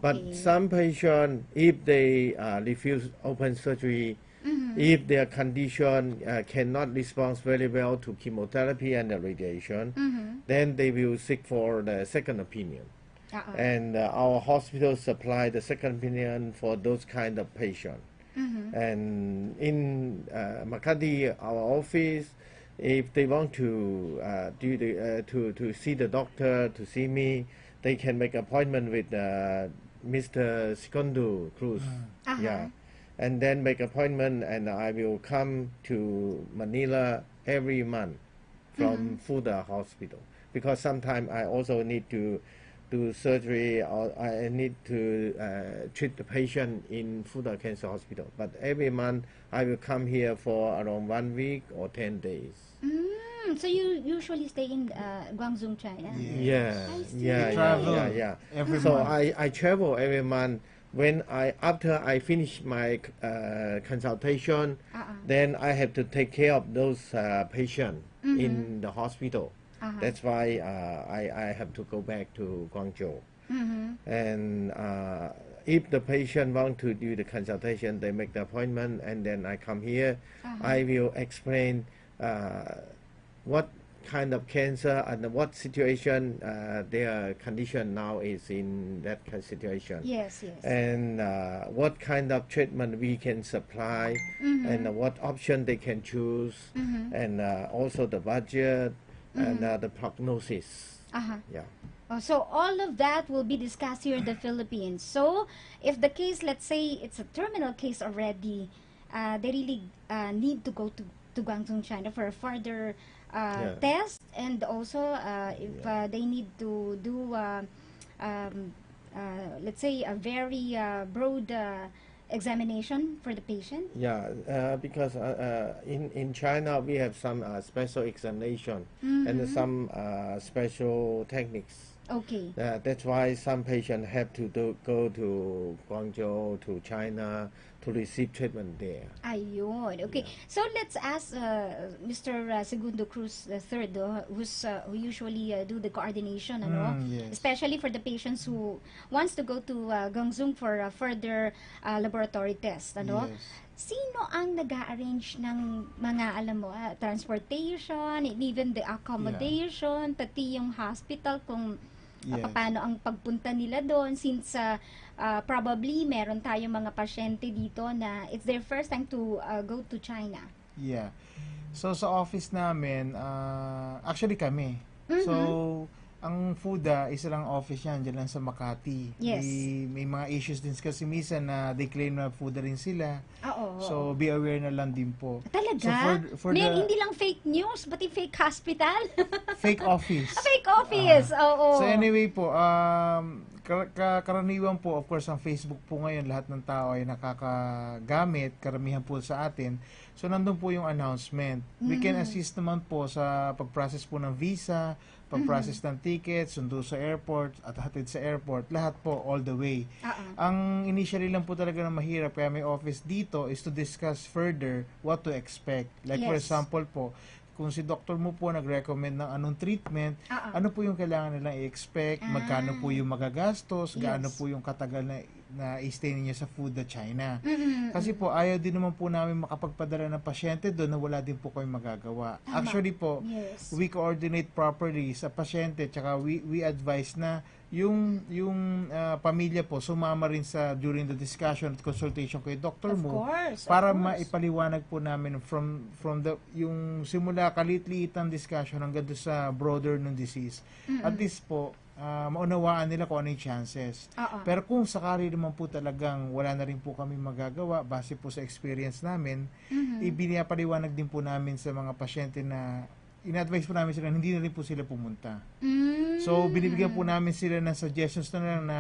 But some patient, if they refuse open surgery, if their condition cannot respond very well to chemotherapy and the radiation, then they will seek for the second opinion. And our hospital supply the second opinion for those kind of patients. And in Makati, our office, if they want to do the to see the doctor, to see me, they can make appointment with Mr. Secondo Cruz. And then make appointment, and I will come to Manila every month from Fuda Hospital, because sometimes I also need to do surgery, or I need to treat the patient in Fuda Cancer Hospital. But every month I will come here for around 1 week or 10 days. So you usually stay in Guangzhou, China? Yeah. Every so month. I travel every month. When after I finish my consultation, then I have to take care of those patients in the hospital. That's why I have to go back to Guangzhou. And if the patient want to do the consultation, they make the appointment, and then I come here. I will explain what kind of cancer and what situation their condition now is in that kind of situation. And what kind of treatment we can supply, and what option they can choose, and also the budget, and the prognosis. So all of that will be discussed here in the Philippines. So if the case, let's say it's a terminal case already, they really need to go to Guangzhou, China for a further test, and also if they need to do let's say a very broad examination for the patient? Yeah, because in China we have some special examination and some special techniques. Okay. That's why some patients have to go to Guangzhou, to China, to receive treatment there. Ayun. Okay. So let's ask Mr. Segundo Cruz III, who usually do the coordination, yes. especially for the patients who wants to go to Guangzhou for further laboratory test, Yes. Sino ang nag-a-arrange ng mga, transportation, and even the accommodation, pati yung hospital kung paano ang pagpunta nila doon, since probably meron tayong mga pasyente dito na it's their first time to go to China. Yeah. So sa office namin, actually kami. So ang FUDA, isa lang office yan, dyan lang sa Makati. Yes. May mga issues din kasi minsan na they claim na FUDA rin sila. Oo. So be aware na lang din po. Talaga? So for hindi lang fake news, pati fake hospital. fake office. Fake office, oo. So anyway po, karaniwan po, of course, ang Facebook po ngayon, lahat ng tao ay nakakagamit, karamihan po sa atin. So nandun po yung announcement. We can assist naman po sa pag-process po ng visa, pag-process ng tickets, sundo sa airport, at hatid sa airport, lahat po, all the way. Ang initially lang po talaga na mahirap, kaya may office dito, is to discuss further what to expect. Like for example po, kung si doktor mo po nag-recommend ng anong treatment, ano po yung kailangan nilang i-expect, magkano po yung magagastos, gaano po yung katagal na i-stay ninyo sa FUDA China. Kasi po, ayaw din naman po namin makapagpadala ng pasyente doon na wala din po kayong magagawa. Actually po, we coordinate properly sa pasyente, tsaka we advise na yung pamilya po sumama rin during the discussion at consultation kay doktor mo para maipaliwanag po namin from yung simula kalit-liitang discussion hanggang sa broader ng disease. At least po maunawaan nila kung ano yung chances. Pero kung sakali naman po talagang wala na rin po kami magagawa base po sa experience namin, ibinapaliwanag din po namin sa mga pasyente na in-advise po namin sila hindi na rin po sila pumunta. So, binibigyan po namin sila ng suggestions na lang na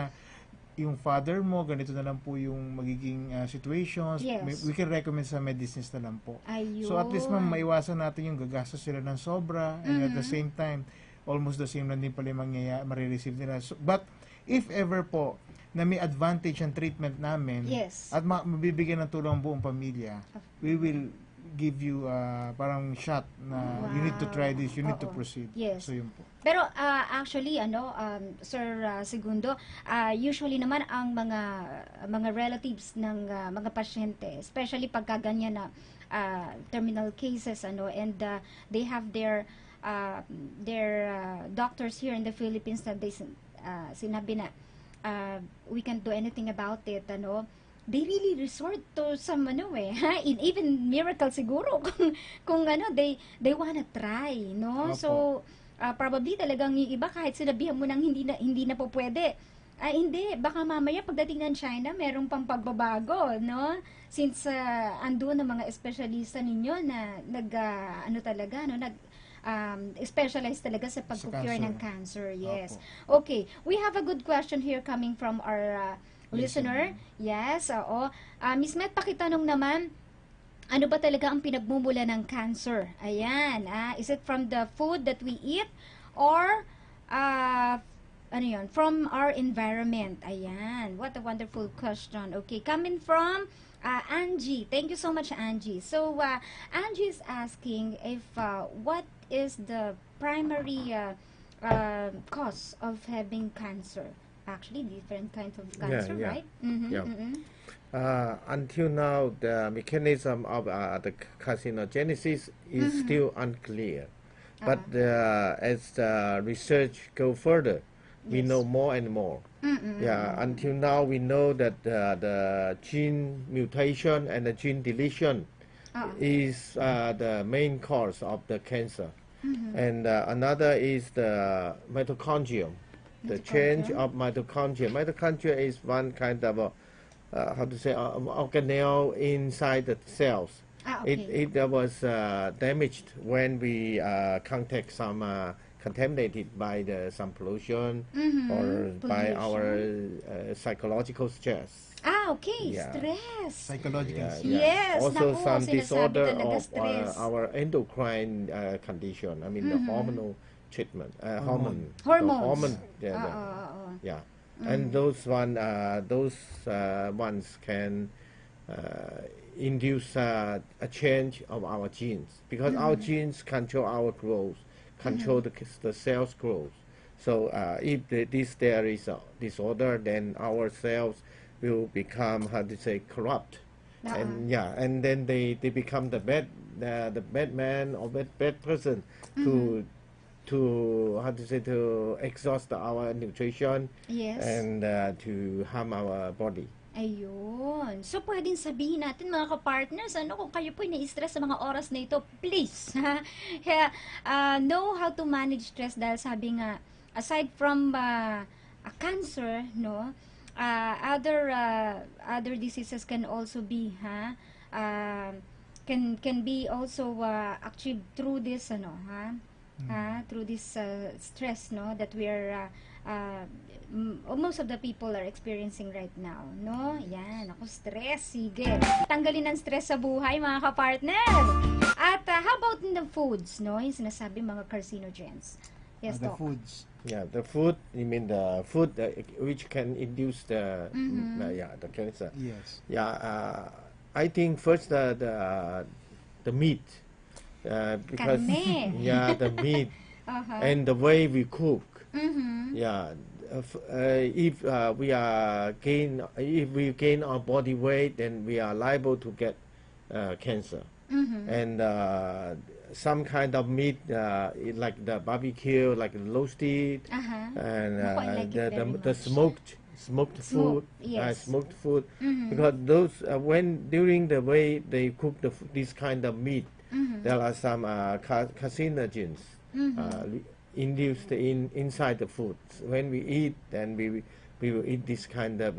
yung father mo, ganito na lang po yung magiging situations. We can recommend sa medicines na lang po. So, at least maiwasan natin yung gagastos sila ng sobra and at the same time, almost the same lang din pala yung marireceive nila. So, but, if ever po, na may advantage ang treatment namin at mabibigyan ng tulong ang buong pamilya, we will give you parang shot na you need to try this, you need to proceed. So yun po. Pero actually Sir Segundo, usually naman ang mga relatives ng mga pasyente, especially pagka ganyan na terminal cases and they have their doctors here in the Philippines that they sinabi na we can't do anything about it, they really resort to some even miracle siguro kung they wanna try, no? So probably talagang yung iba kahit sinabihan mo nang hindi na po pwede, hindi, baka mamaya pagdating ng China merong pang pagbabago, no? Since andun ang mga espesyalista ninyo na specialize talaga sa pag-cure ng cancer. Yes. Okay, we have a good question here coming from our listener. Yes, oo. Miss Met, pakitanong naman, ano ba talaga ang pinagmumula ng cancer? Ayan, is it from the food that we eat or from our environment? Ayan, what a wonderful question. Okay, coming from Angie. Thank you so much, Angie. So, Angie is asking if what is the primary cause of having cancer? Actually, different kinds of cancer, right? Until now, the mechanism of the carcinogenesis is still unclear. But as the research go further, we know more and more. Until now, we know that the gene mutation and the gene deletion is the main cause of the cancer. And another is the mitochondrium. The change of mitochondria. Mitochondria is one kind of organelle inside the cells. It was damaged when we contact some contaminated by some pollution or by our psychological stress. Okay. Yeah. Stress. Psychological. Yes. Also Naku, some sinasabi disorder talaga of stress. our endocrine condition. I mean the hormonal treatment, hormones. Yeah. And those ones can induce a change of our genes, because our genes control our growth, control the cell's growth. So if there is a disorder, then our cells will become, corrupt. And then they become the bad man or bad person to exhaust our nutrition and to harm our body. Ayun. So, pwedeng sabihin natin mga ka-partners, kung kayo po'y na-stress sa mga oras na ito, please, know how to manage stress, dahil sabi nga, aside from a cancer, no, other diseases can also be, can be also achieved through this, through this stress, no, that we are most of the people are experiencing right now, no? Yan, ako, stress, sige. Tanggalin ang stress sa buhay, mga kapartner. At how about in the foods, no? Yung sinasabi mga carcinogens. Yes, The Doc. foods. Yeah, the food, you mean the food which can induce the cancer. Yes. Yeah, I think first the meat, because the meat and the way we cook. Yeah, if we gain our body weight, then we are liable to get cancer. And some kind of meat, like the barbecue, like roasted, and the smoked food, smoked food, because those during the way they cook this kind of meat, there are some carcinogens induced inside the food. When we eat, then we will eat this kind of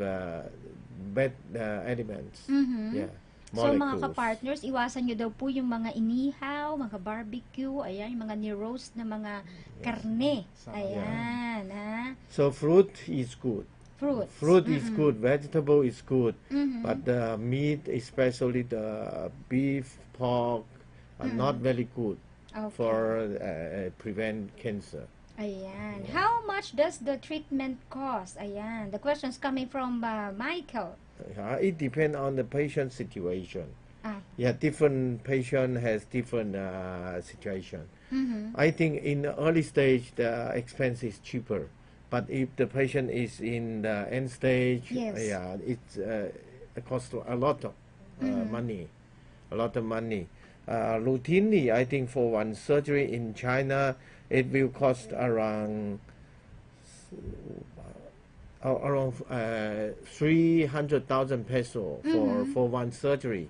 bad elements. Yeah. So mga Molecules. ka-partners, iwasan nyo daw po yung mga inihaw, mga barbecue, ayan, yung mga ni-roast na mga karne. Ayan, So fruit is good. Fruit is good. Vegetable is good. But the meat, especially the beef, pork, are not very good for prevent cancer. Ayan. How much does the treatment cost? Ayan. The question's coming from Michael. It depends on the patient situation. Yeah, different patient has different situation. I think in the early stage, the expense is cheaper. But if the patient is in the end stage, it costs a lot of money. A lot of money. Routinely, I think for one surgery in China, it will cost around 300,000 peso for one surgery,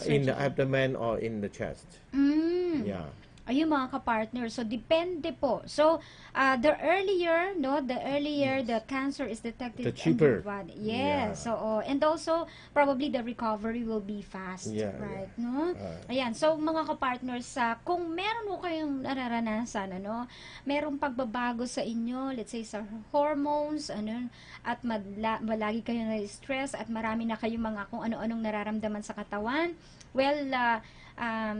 in the abdomen or in the chest. Yeah. Ayun mga ka-partner. So, depende po. So, the earlier the cancer is detected The cheaper. in the body. Yes. So, and also, probably the recovery will be fast. Yeah, right? No? Ayan. So, mga ka-partners, kung meron mo kayong nararanasan, merong pagbabago sa inyo, let's say, sa hormones, at malagi kayo na-stress, at marami na kayong mga kung ano-anong nararamdaman sa katawan, well,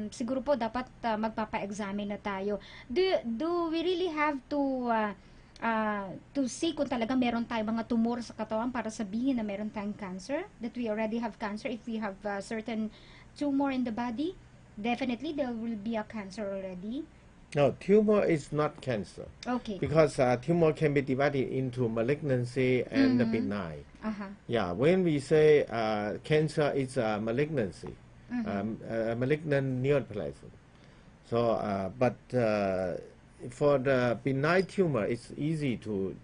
siguro po dapat magpapa-examine na tayo. Do we really have to see kung talaga meron tayong mga tumor sa katawan para sabihin na meron tayong cancer? That we already have cancer? If we have certain tumor in the body, definitely there will be a cancer already. No, tumor is not cancer. Okay. Because tumor can be divided into malignancy and the benign. Yeah, when we say cancer is a malignancy, malignant neoplasm. So, but for the benign tumor, it's easy to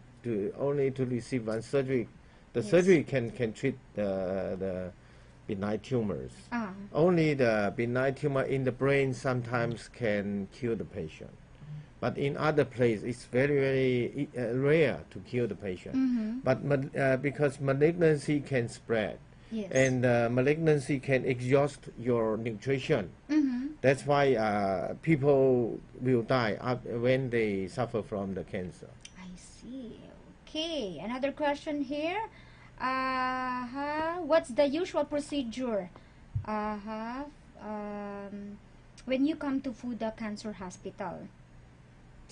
only to receive one surgery. The surgery can treat the benign tumors. Only the benign tumor in the brain sometimes can kill the patient. But in other places, it's very, very rare to kill the patient. But because malignancy can spread, and malignancy can exhaust your nutrition, That's why people will die when they suffer from the cancer. I see. Okay, another question here. What's the usual procedure when you come to Fuda Cancer Hospital?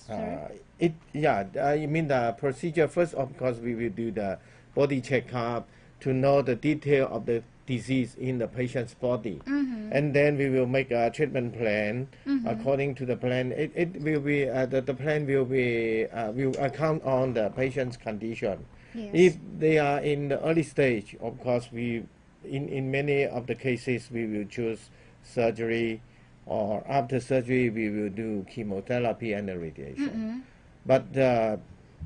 You mean the procedure first? Of course, we will do the body checkup to know the detail of the disease in the patient's body, and then we will make a treatment plan. According to the plan, it will be the plan will be will account on the patient's condition. Yes. If they are in the early stage, of course, in many of the cases we will choose surgery, or after surgery we will do chemotherapy and the radiation. But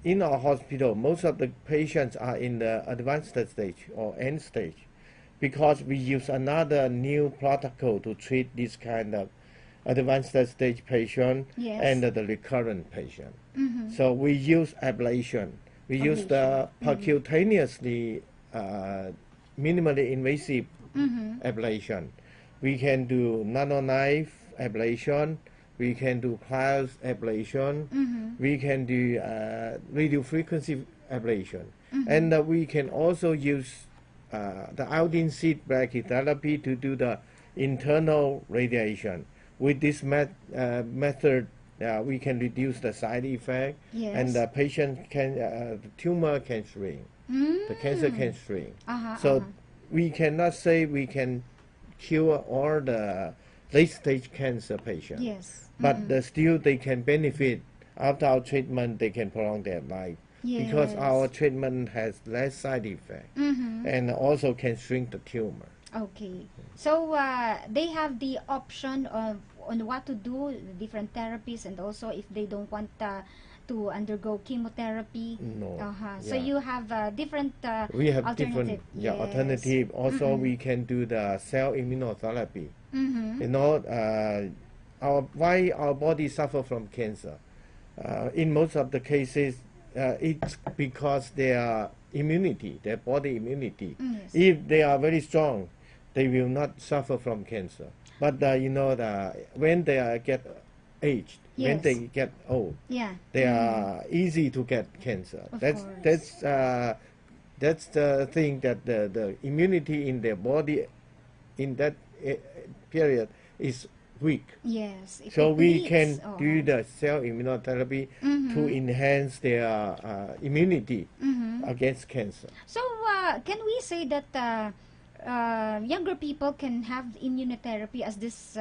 in our hospital, most of the patients are in the advanced stage or end stage, because we use another new protocol to treat this kind of advanced stage patient and the recurrent patient. So we use ablation. We use the percutaneously minimally invasive ablation. We can do nanoknife ablation. We can do pulse ablation. We can do radiofrequency ablation. And we can also use the iodine seed brachytherapy to do the internal radiation. With this method, we can reduce the side effect, and the patient can, the tumor can shrink, the cancer can shrink. So we cannot say we can cure all the late-stage cancer patients, but still they can benefit. After our treatment, they can prolong their life, because our treatment has less side effect and also can shrink the tumor. Okay, so they have the option of on what to do, the different therapies, and also if they don't want to undergo chemotherapy. No. So you have different we have alternative. different alternative. Also, we can do the cell immunotherapy. You know, why our body suffer from cancer? In most of the cases, it's because their immunity, their body immunity. If they are very strong, they will not suffer from cancer. But you know, when they get aged, when they get old, they are easy to get cancer. That's the thing, that the immunity in their body in that period is weak. So we can do the cell immunotherapy to enhance their immunity against cancer. So can we say that younger people can have immunotherapy as this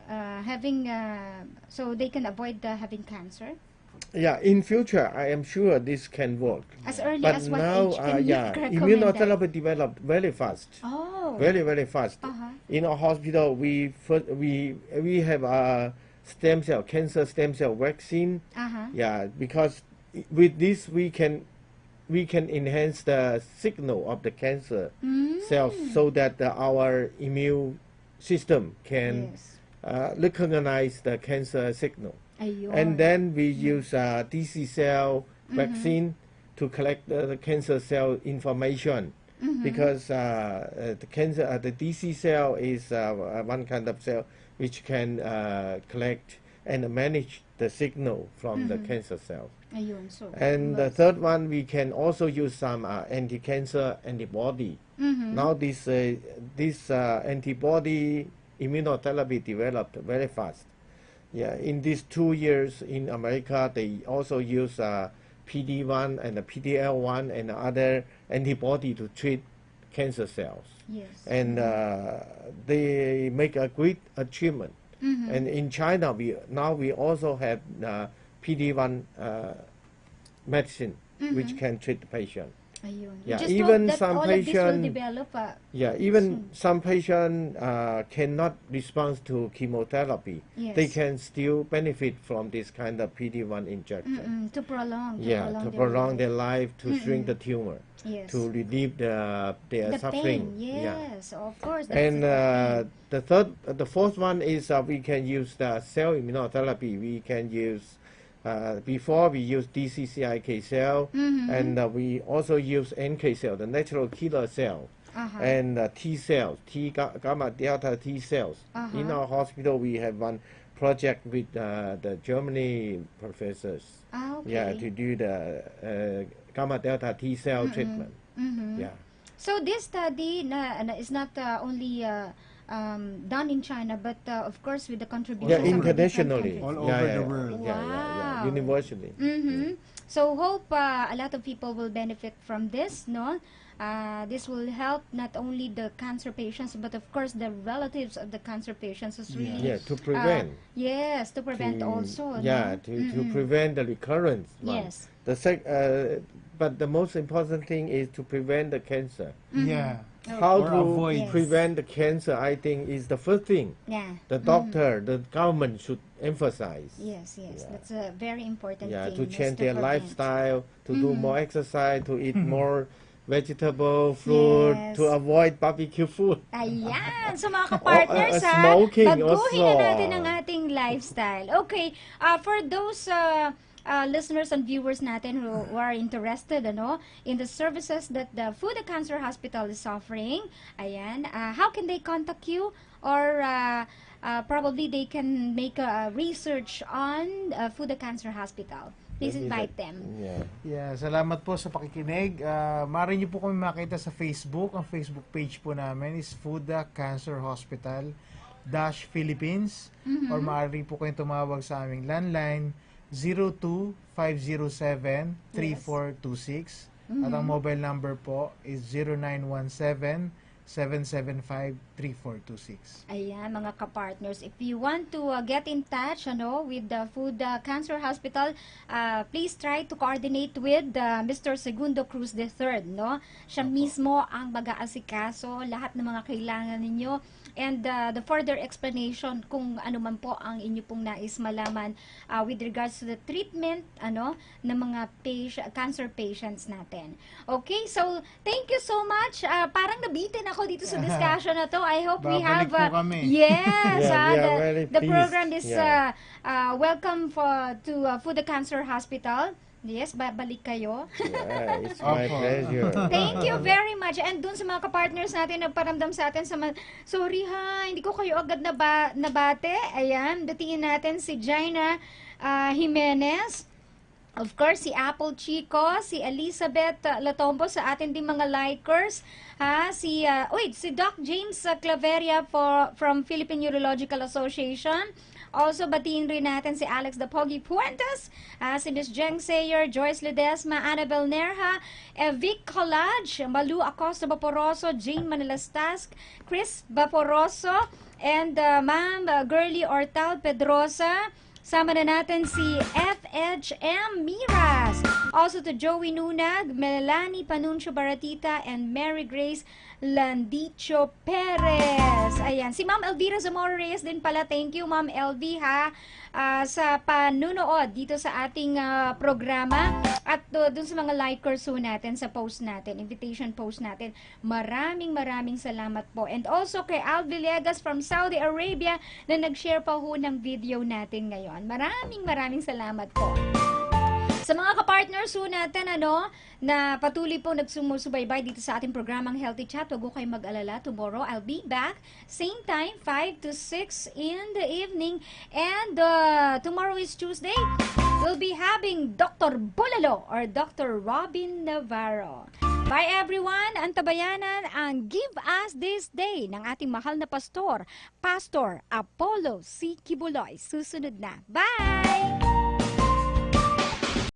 having so they can avoid having cancer? Yeah, in future, I am sure this can work. As early but as what now, age can you recommend immunotherapy that? developed very fast. Very fast. In our hospital, we have a cancer stem cell vaccine. Yeah, because with this we can enhance the signal of the cancer cells, so that our immune system can recognize the cancer signal. And then we use DC cell vaccine to collect the cancer cell information, because the DC cell is one kind of cell which can collect and manage the signal from the cancer cells. And the third one, we can also use some anti-cancer antibody. Now this antibody immunotherapy developed very fast. Yeah, in these 2 years in America, they also use PD-1 and the PD-L1 and other antibody to treat cancer cells. And they make a great achievement. And in China, we also have PD-1 medicine which can treat the patient. Yeah, just even that some all of this will patient, develop, even some patient cannot respond to chemotherapy. They can still benefit from this kind of PD-1 injection. To prolong. To prolong their life, to shrink the tumor, to relieve their suffering. Pain. Of course. And the fourth one is we can use the cell immunotherapy. We can use before we use DCCIK cell, and we also use NK cell, the natural killer cell. and T cells, gamma delta T cells. In our hospital, we have one project with the Germany professors. Yeah, to do the gamma delta T cell treatment. Yeah. So this study is not only done in China, but of course with the contribution internationally, all over the world. Yeah, universally. So hope a lot of people will benefit from this. No, this will help not only the cancer patients, but of course the relatives of the cancer patients as really. To prevent. Yes, to prevent also. Yeah, to prevent the recurrence. Yes. But the most important thing is to prevent the cancer. Yeah. How to prevent the cancer, I think, is the first thing. The doctor, the government should emphasize. Yes, that's a very important thing. To change their lifestyle, to do more exercise, to eat more vegetable, fruit, to avoid barbecue food. Ayan, so mga kapartners, smoking baguhin also. na natin ang ating lifestyle. Okay, for those listeners and viewers natin who are interested in the services that the Fuda Cancer Hospital is offering, ayan, how can they contact you? Or probably they can make a research on Fuda Cancer Hospital. Please invite them. Yeah, salamat po sa pakikinig. Maaari niyo po kami makita sa Facebook. Ang Facebook page po namin is Fuda Cancer Hospital Philippines. Or maaari po kayong tumawag sa aming landline 02-507-3426. At ang mobile number po is 0917-775-3426. Ayan, mga kapartners. If you want to get in touch with the Fuda Cancer Hospital, please try to coordinate with Mr. Segundo Cruz III. Siya mismo ang mag-aasikaso lahat ng mga kailangan ninyo. And the further explanation kung ano man po ang inyo pong nais malaman with regards to the treatment ng mga cancer patients natin. Okay, so thank you so much. Parang nabitin ako dito sa discussion na to. I hope we have the program is welcome to Fuda Cancer Hospital. Yes, babalik kayo. Yeah, it's my pleasure. Thank you very much. And dun sa mga kapartners natin, nagparamdam sa atin sorry hindi ko kayo agad nabate. Ayan, datingin natin si Jaina Jimenez. Of course, si Apple Chico, si Elizabeth Latombo sa atin din mga likers. Si Doc James Claveria from Philippine Urological Association. Also, batiin rin natin si Alex Dapogi Puentes, si Miss Jeng Sayer, Joyce Ledesma, Annabel Nerha, Vic Collage, Malu Acosta Vaporoso, Jane Manilastas, Chris Vaporoso, and Ma'am Girly Ortal Pedrosa. Sama na natin si FHM Miras. Also to Joey Nunag, Melanie Panuncio Baratita, and Mary Grace Landicho Perez. Ayan. Si Ma'am Elvira Zamora Reyes din pala. Thank you, Ma'am Elvi, sa panunood dito sa ating programa. At dun sa mga likers natin sa post natin, invitation post natin. Maraming salamat po. And also kay Al Villegas from Saudi Arabia na nag-share pa ng video natin ngayon. Maraming salamat po. Sa mga kapartners natin, na patuloy po nagsumusubaybay dito sa ating programang Healthy Chat, huwag ko kayong mag-alala. Tomorrow, I'll be back. Same time, 5 to 6 in the evening. And tomorrow is Tuesday. We'll be having Dr. Bulalo or Dr. Robin Navarro. Bye everyone! Antabayanan ang Give Us This Day ng ating mahal na pastor, Pastor Apollo C. Kibuloy. Susunod na. Bye!